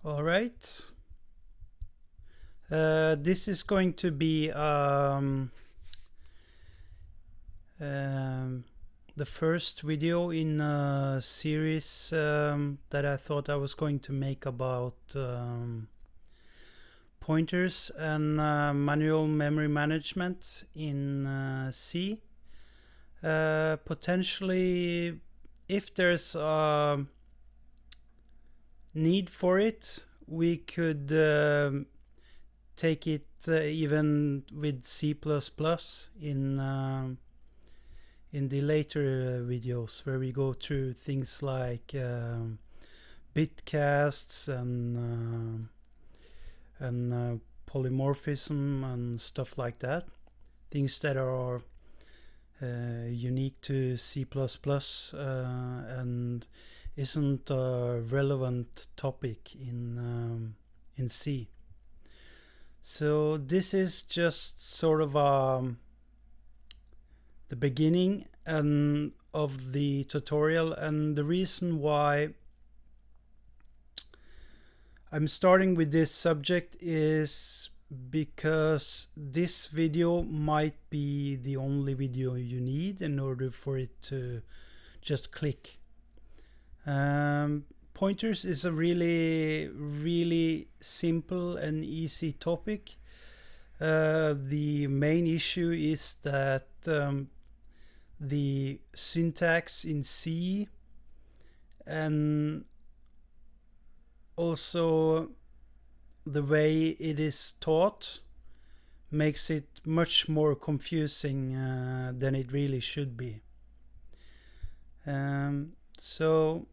All right. This is going to be the first video in a series that I thought I was going to make about pointers and manual memory management in C. Potentially, if there's a need for it, we could take it even with C++ in the later videos, where we go through things like bitcasts and polymorphism and stuff like that, things that are unique to C++ and isn't a relevant topic in C. So this is just sort of the beginning of the tutorial, and the reason why I'm starting with this subject is because this video might be the only video you need in order for it to just click. Pointers is a really simple and easy topic. The main issue is that the syntax in C and also the way it is taught makes it much more confusing than it really should be. So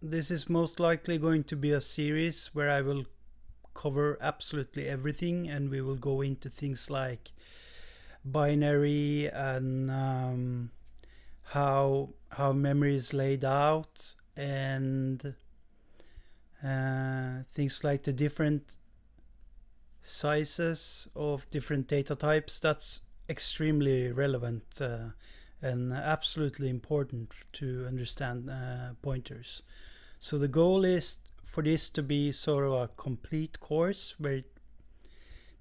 this is most likely going to be a series where I will cover absolutely everything, and we will go into things like binary and how memory is laid out, and things like the different sizes of different data types. That's extremely relevant and absolutely important to understand pointers. So the goal is for this to be sort of a complete course where it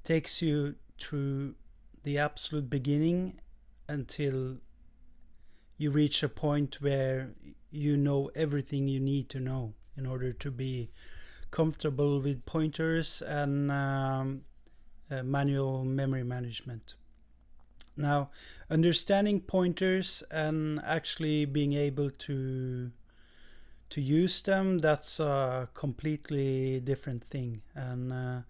takes you through the absolute beginning until you reach a point where you know everything you need to know in order to be comfortable with pointers and manual memory management. Now, understanding pointers and actually being able to use them, that's a completely different thing. And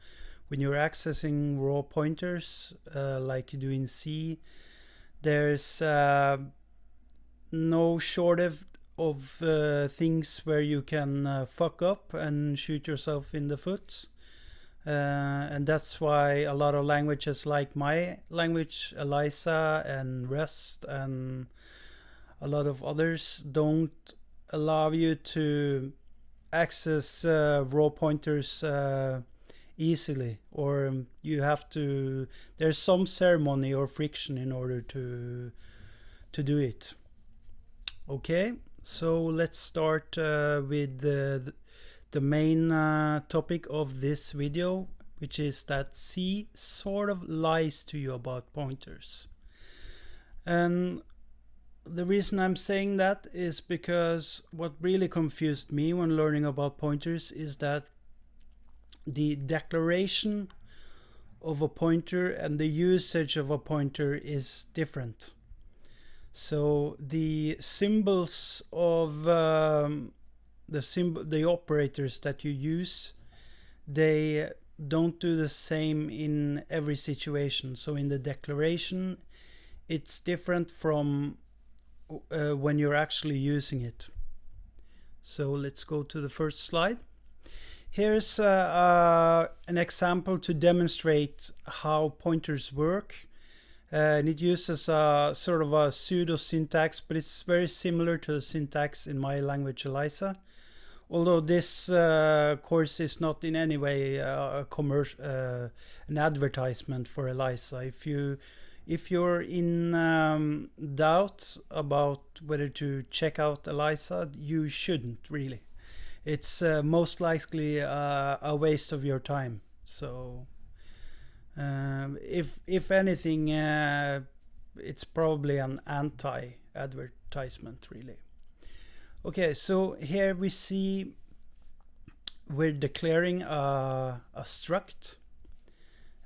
when you're accessing raw pointers like you do in C, there's no shortage of things where you can fuck up and shoot yourself in the foot. And that's why a lot of languages like my language, ELISA and Rust and a lot of others, don't allow you to access raw pointers easily, or you have to, there's some ceremony or friction in order to do it. Okay, so let's start with the main topic of this video, which is that C sort of lies to you about pointers. And the reason I'm saying that is because what really confused me when learning about pointers is that the declaration of a pointer and the usage of a pointer is different. So the symbols of the operators that you use, they don't do the same in every situation. So in the declaration, it's different from when you're actually using it. So let's go to the first slide. Here's an example to demonstrate how pointers work. And it uses a sort of a pseudo syntax, but it's very similar to the syntax in my language, ELISA. Although this course is not in any way a commercial, an advertisement for ELISA. If you're in doubt about whether to check out ELISA, you shouldn't really. it's most likely a waste of your time. So if anything, it's probably an anti-advertisement, really. Okay, so here we see we're declaring a struct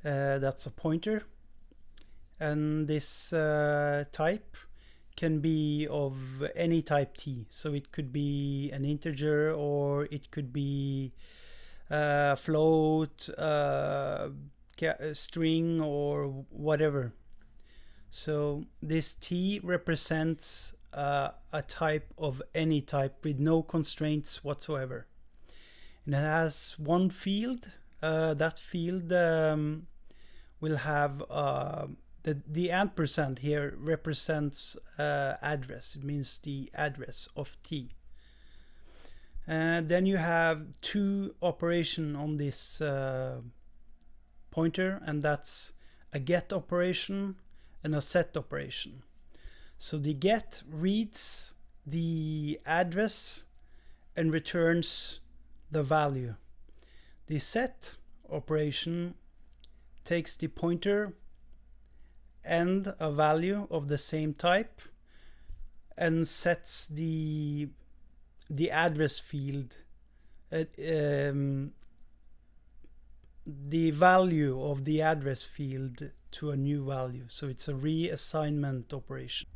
that's a pointer, and this type can be of any type t. So it could be an integer, or it could be float, string, or whatever. So this t represents a type of any type with no constraints whatsoever. And it has one field. That field will have the ampersand here represents address. It means the address of t. And then you have two operation on this pointer, and that's a get operation and a set operation. So the get reads the address and returns the value. The set operation takes the pointer and a value of the same type and sets the address field, the value of the address field to a new value. So it's a reassignment operation.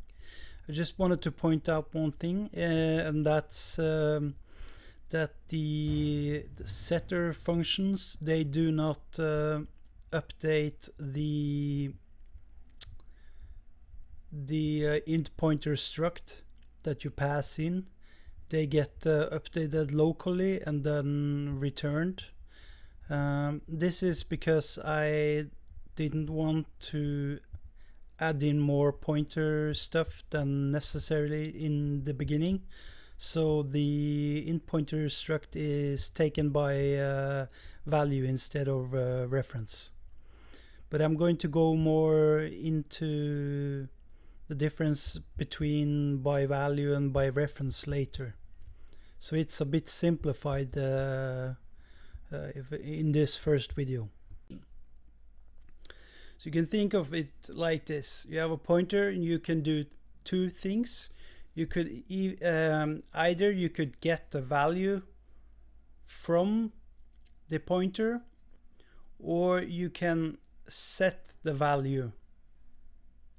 I just wanted to point out one thing, and that's that the setter functions, they do not update the int pointer struct that you pass in. They get updated locally and then returned. This is because I didn't want to add in more pointer stuff than necessarily in the beginning. So the int pointer struct is taken by value instead of reference. But I'm going to go more into the difference between by value and by reference later. So it's a bit simplified in this first video. So you can think of it like this. You have a pointer and you can do two things. You could either you could get the value from the pointer, or you can set the value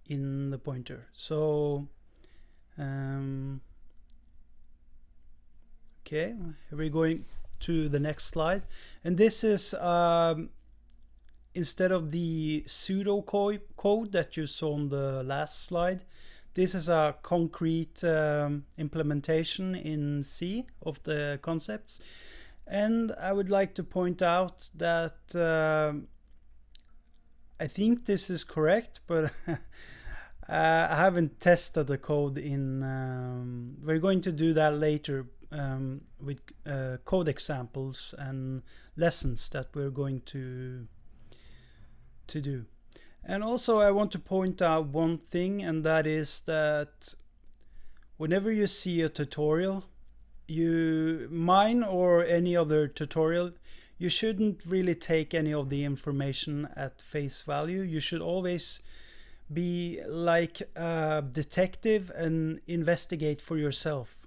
in the pointer. So okay, we're going to the next slide, and this is instead of the pseudocode that you saw on the last slide, this is a concrete implementation in C of the concepts. And I would like to point out that I think this is correct, but I haven't tested the code in... we're going to do that later with code examples and lessons that we're going to do. And also I want to point out one thing, and that is that whenever you see a tutorial, mine or any other tutorial, you shouldn't really take any of the information at face value. You should always be like a detective and investigate for yourself,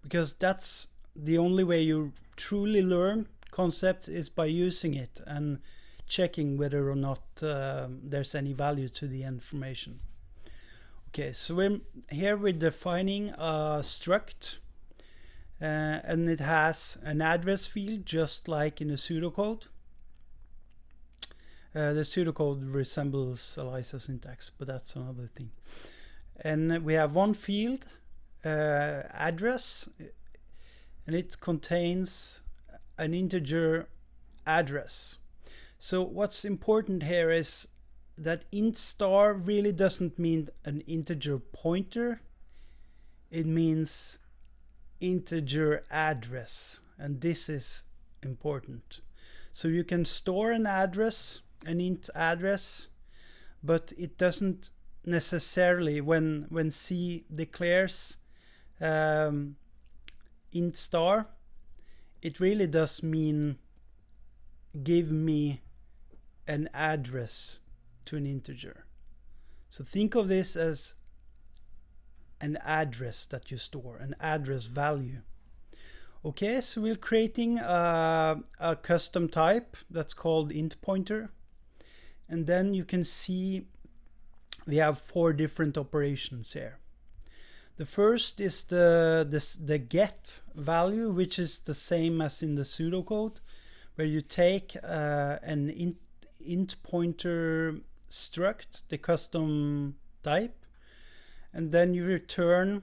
because that's the only way you truly learn concepts, is by using it and checking whether or not there's any value to the information. Okay, so we're defining a struct, and it has an address field just like in the pseudocode. The pseudocode resembles ELIZA syntax, but that's another thing. And we have one field, address, and it contains an integer address. So what's important here is that int star really doesn't mean an integer pointer. It means integer address, and this is important. So you can store an address, an int address, but it doesn't necessarily, when C declares int star, it really does mean give me an address to an integer. So think of this as an address that you store, an address value. Okay, so we're creating a custom type that's called int pointer. And then you can see we have 4 different operations here. The first is the get value, which is the same as in the pseudocode, where you take an int pointer struct, the custom type, and then you return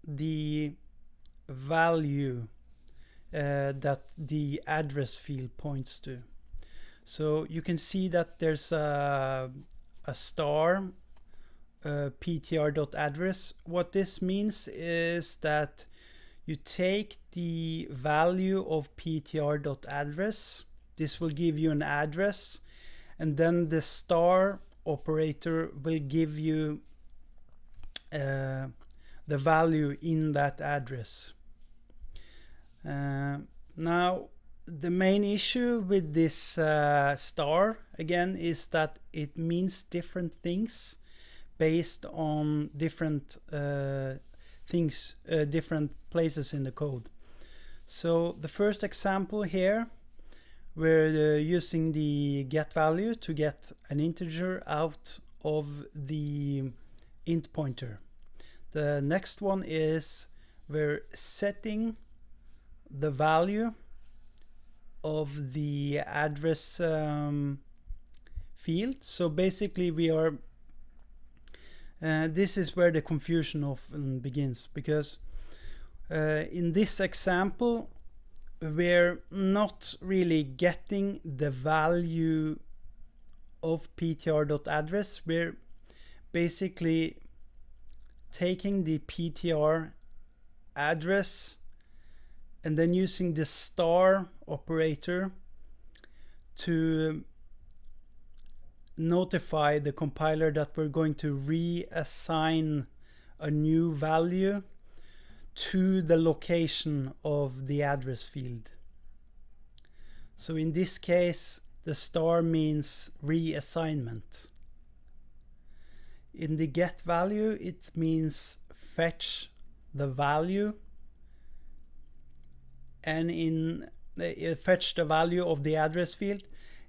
the value that the address field points to. So you can see that there's a star ptr.address. What this means is that you take the value of ptr.address. This will give you an address, and then the star operator will give you the value in that address. Now, the main issue with this star, again, is that it means different things based on different things, different places in the code. So the first example here, we're using the get value to get an integer out of the int pointer. The next one is we're setting the value of the address field. So basically we are this is where the confusion often begins, because in this example we're not really getting the value of ptr.address. We're basically taking the ptr address and then using the star operator to notify the compiler that we're going to reassign a new value to the location of the address field. So in this case, the star means reassignment. In the get value, it means fetch the value, and in fetch the value of the address field.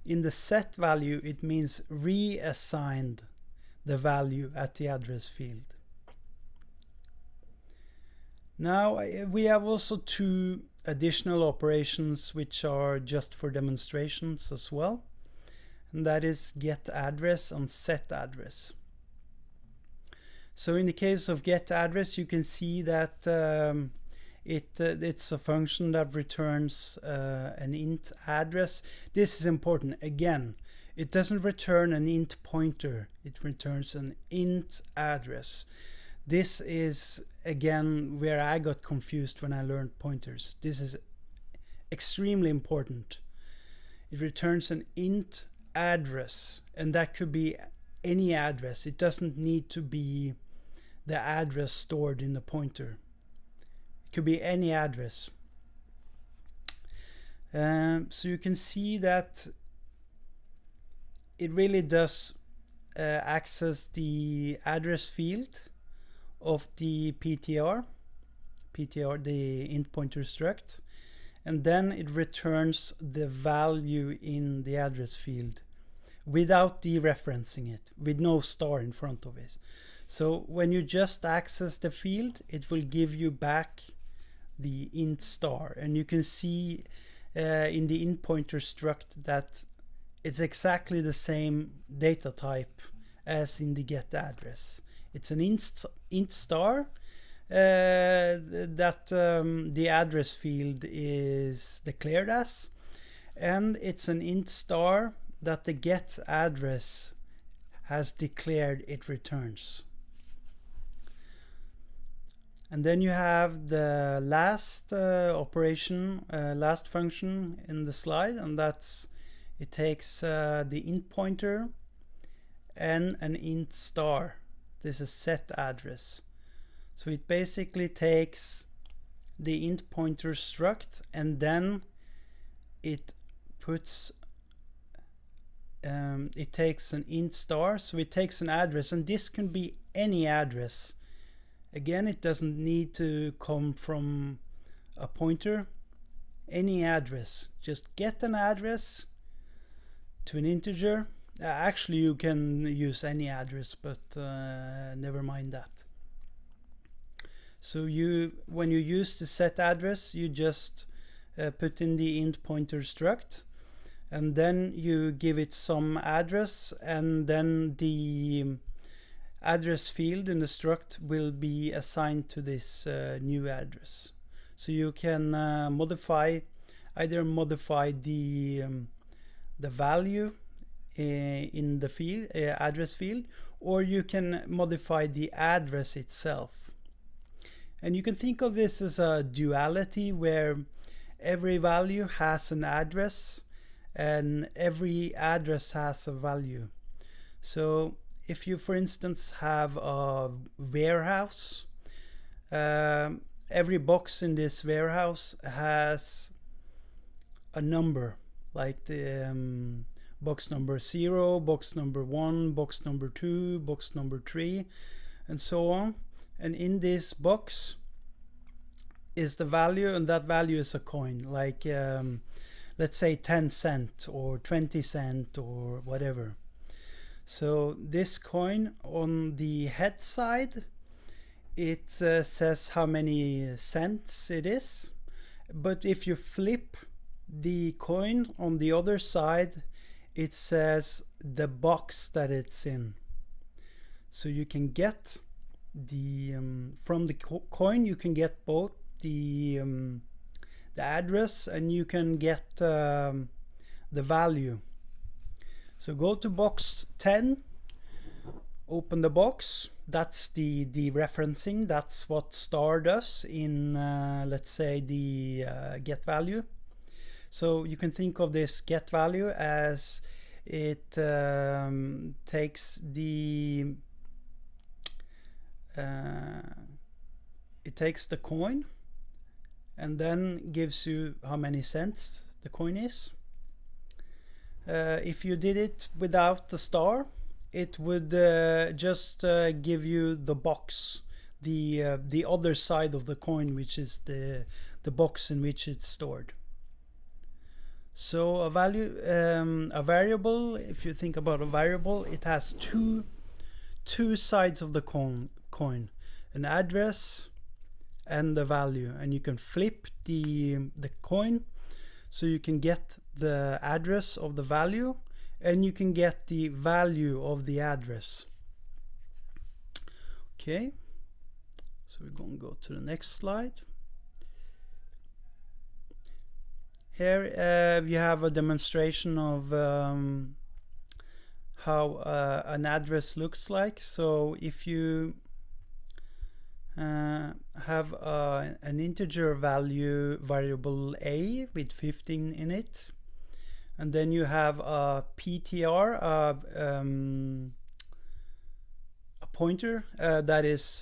In the set value, it means reassigned the value at the address field. Now we have also 2 additional operations which are just for demonstrations as well, and that is get address and set address. So in the case of get address, you can see that it's a function that returns an int address. This is important. Again, it doesn't return an int pointer, it returns an int address. This is again where I got confused when I learned pointers. This is extremely important. It returns an int address, and that could be any address. It doesn't need to be the address stored in the pointer. It could be any address. So you can see that it really does access the address field of the PTR, the int pointer struct, and then it returns the value in the address field without dereferencing it, with no star in front of it. So when you just access the field, it will give you back the int star, and you can see in the int pointer struct that it's exactly the same data type as in the get address. It's an int star that the address field is declared as, and it's an int star that the get address has declared it returns. And then you have the last operation, last function in the slide, and that's it takes the int pointer and an int star. This is set address. So it basically takes the int pointer struct, and then it puts it takes an int star, so it takes an address, and this can be any address. Again, it doesn't need to come from a pointer. Any address, just get an address to an integer. Actually, you can use any address, but never mind that. So when you use the set address, you just put in the int pointer struct, and then you give it some address, and then the address field in the struct will be assigned to this new address. So you can either modify the value in the field address field, or you can modify the address itself. And you can think of this as a duality where every value has an address and every address has a value. So if you, for instance, have a warehouse, every box in this warehouse has a number, like the box number 0, box number 1, box number 2, box number 3, and so on. And in this box is the value, and that value is a coin, like let's say 10 cent or 20 cent or whatever. So this coin, on the head side, it says how many cents it is. But if you flip the coin on the other side, it says the box that it's in. So you can get the from the coin you can get both the address, and you can get the value. So go to box 10, open the box. That's the dereferencing. That's what star does in let's say the get value. So you can think of this get value as it takes the coin and then gives you how many cents the coin is. If you did it without the star, it would just give you the box, the other side of the coin, which is the box in which it's stored. So a variable, if you think about a variable, it has two sides of the coin, an address and the value, and you can flip the coin, so you can get the address of the value and you can get the value of the address. Okay, so we're going to go to the next slide. Here you have a demonstration of how an address looks like. So if you have an integer value variable a with 15 in it, and then you have a ptr, a pointer that's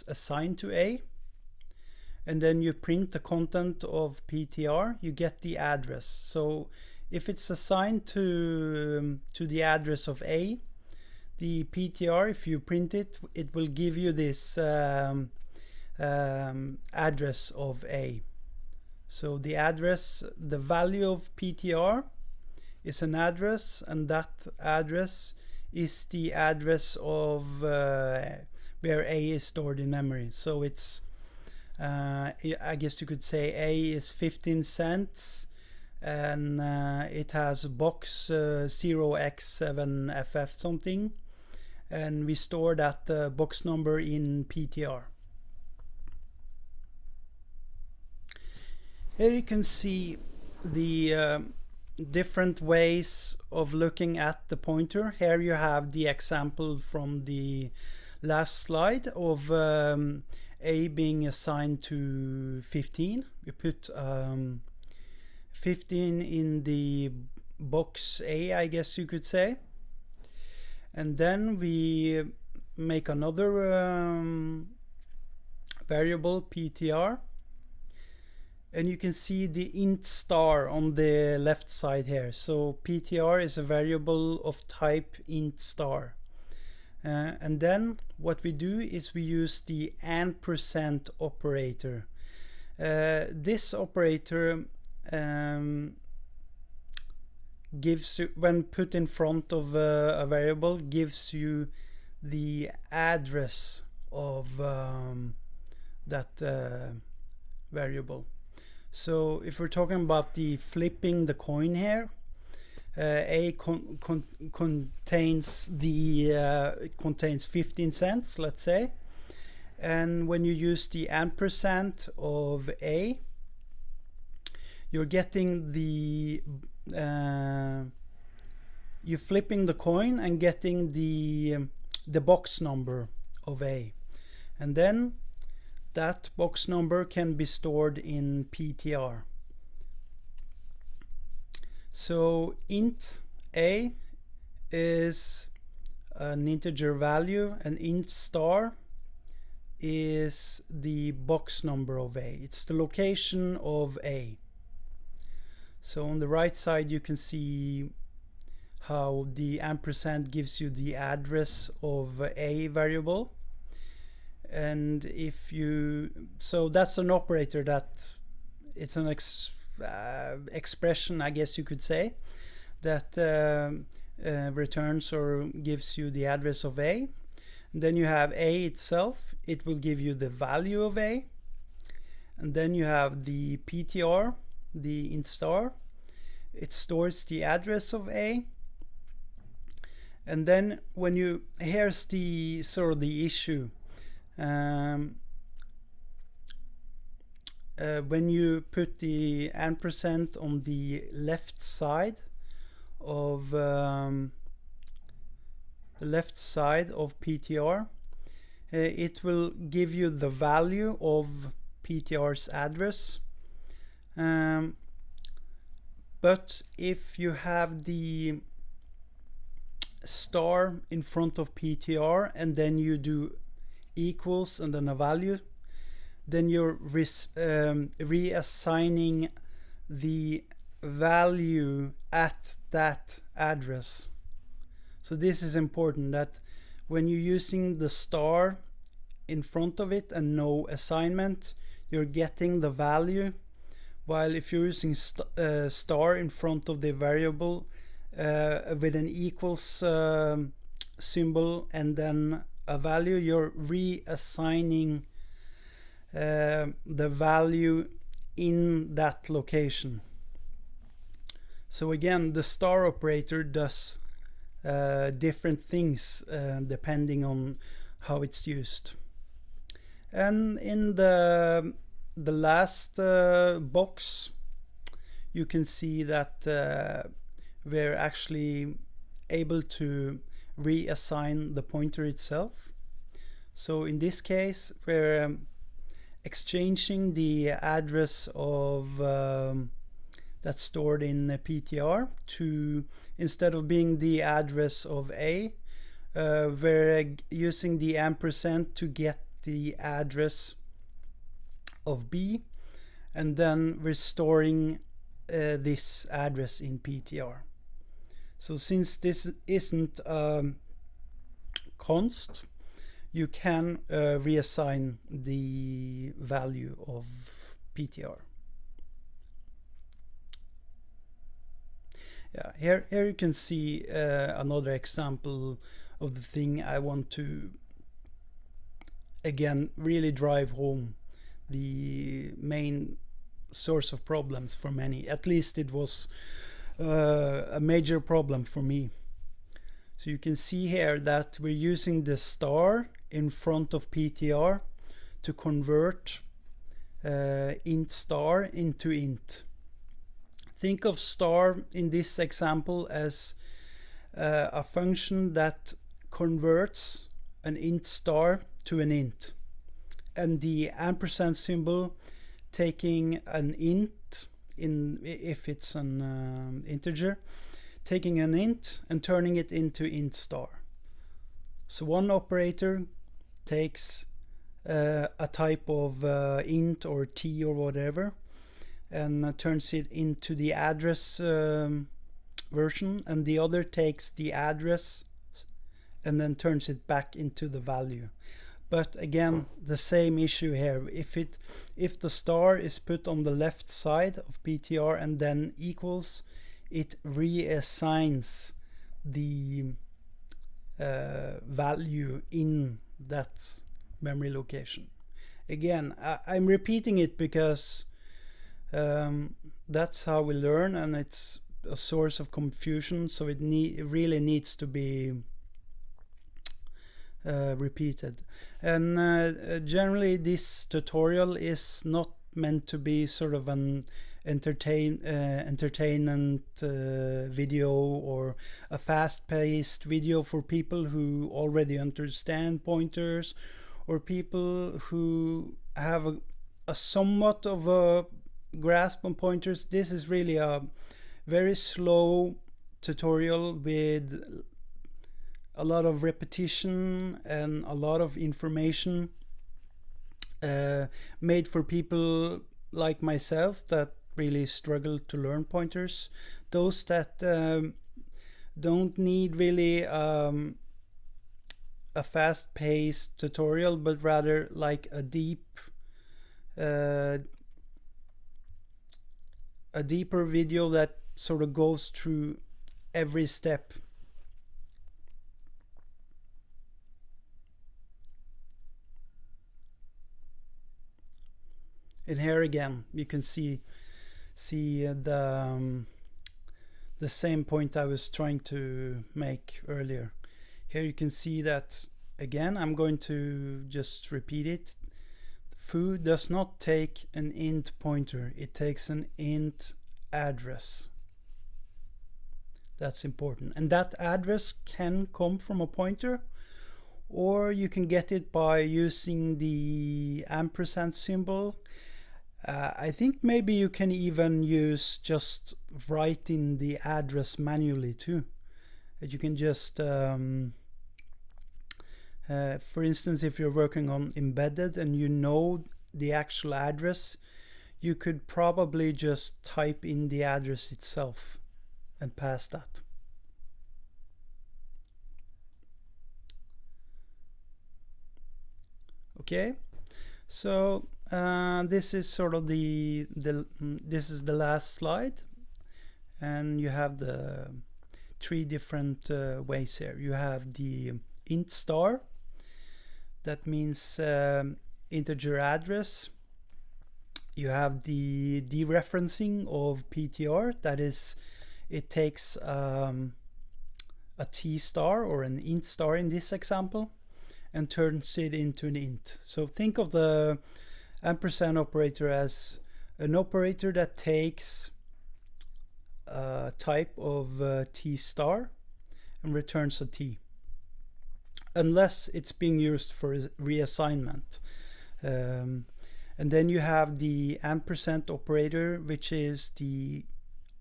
assigned to a, and then you print the content of ptr, you get the address. So if it's assigned to the address of a, the ptr, if you print it, it will give you this address of a. So the address, the value of ptr is an address, and that address is the address of where a is stored in memory. So it's I guess you could say a is 15 cents, and it has box 0x7ff something, and we store that box number in ptr. Here you can see the different ways of looking at the pointer. Here you have the example from the last slide of a being assigned to 15. We put 15 in the box a, I guess you could say, and then we make another variable ptr, and you can see the int star on the left side here. So ptr is a variable of type int star. And then what we do is we use the ampersand operator. This operator gives you, when put in front of a variable, gives you the address of that variable. So if we're talking about the flipping the coin here, A contains 15 cents, let's say, and when you use the ampersand of A, you're getting the you're flipping the coin and getting the box number of A, and then that box number can be stored in ptr. So int A is an integer value, and int star is the box number of A. It's the location of A. So on the right side you can see how the ampersand gives you the address of A variable. And if you, so that's an operator that it's an expression, I guess you could say, that returns or gives you the address of A. And then you have A itself, it will give you the value of A. And then you have the ptr, the int star, it stores the address of A. And then when you, here's the sort of the issue. When you put the ampersand on the left side of ptr, it will give you the value of ptr's address. But if you have the star in front of ptr and then you do equals and then a value, then you're reassigning the value at that address. So this is important, that when you're using the star in front of it and no assignment, you're getting the value, while if you're using star in front of the variable with an equals symbol and then a value, you're reassigning the value in that location. So again, the star operator does different things depending on how it's used. And in the last box, you can see that we're actually able to reassign the pointer itself. So in this case, we're exchanging the address of that's stored in ptr to, instead of being the address of A, we're using the ampersand to get the address of B, and then we're storing this address in ptr. So since this isn't const, you can reassign the value of ptr. Yeah, here you can see another example of the thing I want to again really drive home, the main source of problems for many. At least it was a major problem for me. So you can see here that we're using the star in front of ptr to convert int star into int. Think of star in this example as a function that converts an int star to an int, and the ampersand symbol taking an int, in if it's an integer, taking an int and turning it into int star. So one operator takes a type of int or t or whatever, and turns it into the address version, and the other takes the address and then turns it back into the value. But again, the same issue here. If the star is put on the left side of PTR and then equals, it reassigns the value in that memory location. Again, I'm repeating it because that's how we learn, and it's a source of confusion, so it really needs to be repeated. And generally this tutorial is not meant to be sort of an entertainment video or a fast-paced video for people who already understand pointers, or people who have a somewhat of a grasp on pointers. This is really a very slow tutorial with a lot of repetition and a lot of information, made for people like myself that really struggle to learn pointers. Those that don't need really a fast-paced tutorial, but rather like a deeper video that sort of goes through every step. And here again, you can see the same point I was trying to make earlier. Here you can see that again. I'm going to just repeat it. Foo does not take an int pointer, it takes an int address. That's important, and that address can come from a pointer, or you can get it by using the ampersand symbol. I think maybe you can even use just writing the address manually too. You can just for instance, if you're working on embedded and you know the actual address, you could probably just type in the address itself and pass that. Okay, so this is sort of this is the last slide, and you have the three different ways here. You have the int star, that means integer address. You have the dereferencing of PTR, that is, it takes a t star or an int star in this example and turns it into an int. So think of the ampersand operator as an operator that takes a type of t star and returns a t, unless it's being used for reassignment. And then you have the ampersand operator, which is the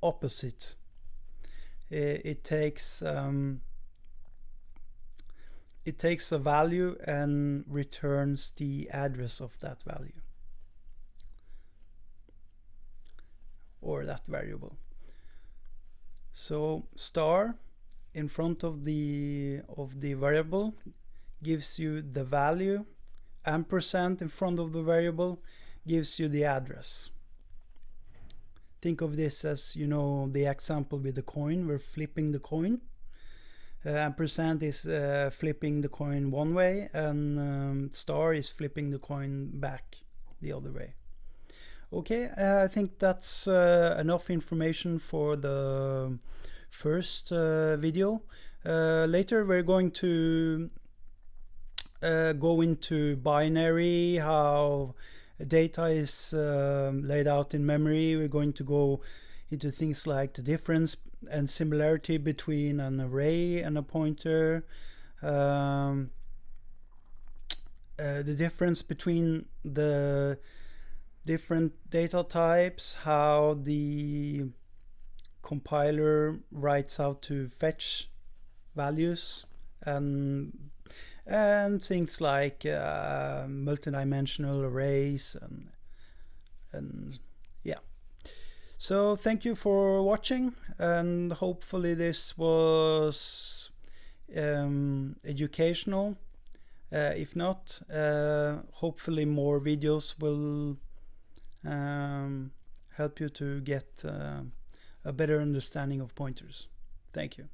opposite. It takes a value and returns the address of that value or that variable. So star in front of the variable gives you the value. Ampersand in front of the variable gives you the address. Think of this as, you know, the example with the coin. We're flipping the coin. Ampersand is flipping the coin one way, and star is flipping the coin back the other way. Okay, I think that's enough information for the first video. Later we're going to go into binary, how data is laid out in memory. We're going to go into things like the difference and similarity between an array and a pointer, the difference between the different data types, how the compiler writes out to fetch values, and things like multidimensional arrays and yeah. So thank you for watching, and hopefully this was educational. If not, hopefully more videos will help you to get a better understanding of pointers. Thank you.